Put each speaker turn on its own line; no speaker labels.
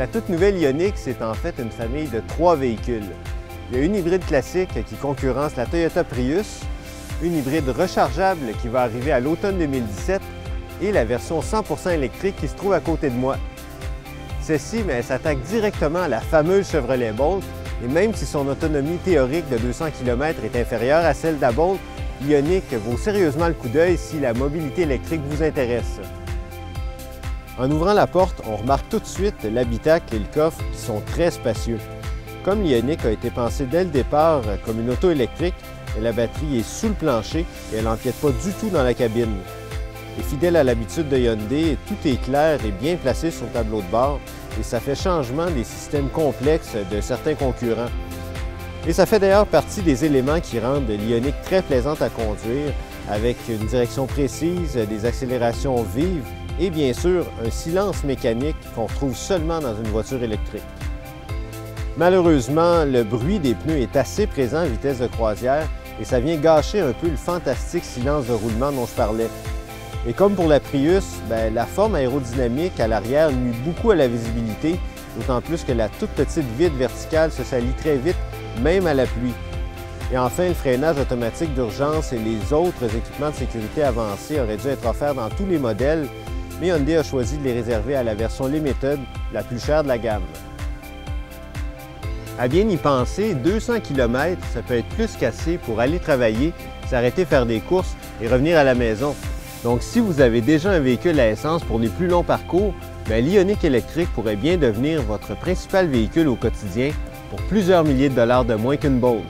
La toute nouvelle Ioniq, c'est en fait une famille de 3 véhicules. Il y a une hybride classique qui concurrence la Toyota Prius, une hybride rechargeable qui va arriver à l'automne 2017 et la version 100% électrique qui se trouve à côté de moi. Celle-ci s'attaque directement à la fameuse Chevrolet Bolt et même si son autonomie théorique de 200 km est inférieure à celle de la Bolt, l'Ioniq vaut sérieusement le coup d'œil si la mobilité électrique vous intéresse. En ouvrant la porte, on remarque tout de suite l'habitacle et le coffre qui sont très spacieux. Comme l'Ioniq a été pensée dès le départ comme une auto électrique, la batterie est sous le plancher et elle n'empiète pas du tout dans la cabine. Et fidèle à l'habitude de Hyundai, tout est clair et bien placé sur le tableau de bord et ça fait changement des systèmes complexes de certains concurrents. Et ça fait d'ailleurs partie des éléments qui rendent l'Ioniq très plaisante à conduire avec une direction précise, des accélérations vives et bien sûr un silence mécanique qu'on retrouve seulement dans une voiture électrique. Malheureusement, le bruit des pneus est assez présent à vitesse de croisière et ça vient gâcher un peu le fantastique silence de roulement dont je parlais. Et comme pour la Prius, la forme aérodynamique à l'arrière nuit beaucoup à la visibilité, d'autant plus que la toute petite vitre verticale se salit très vite, même à la pluie. Et enfin, le freinage automatique d'urgence et les autres équipements de sécurité avancés auraient dû être offerts dans tous les modèles, mais Hyundai a choisi de les réserver à la version Limited, la plus chère de la gamme. À bien y penser, 200 km, ça peut être plus qu'assez pour aller travailler, s'arrêter faire des courses et revenir à la maison. Donc si vous avez déjà un véhicule à essence pour les plus longs parcours, l'Ioniq électrique pourrait bien devenir votre principal véhicule au quotidien pour plusieurs milliers de dollars de moins qu'une Bolt.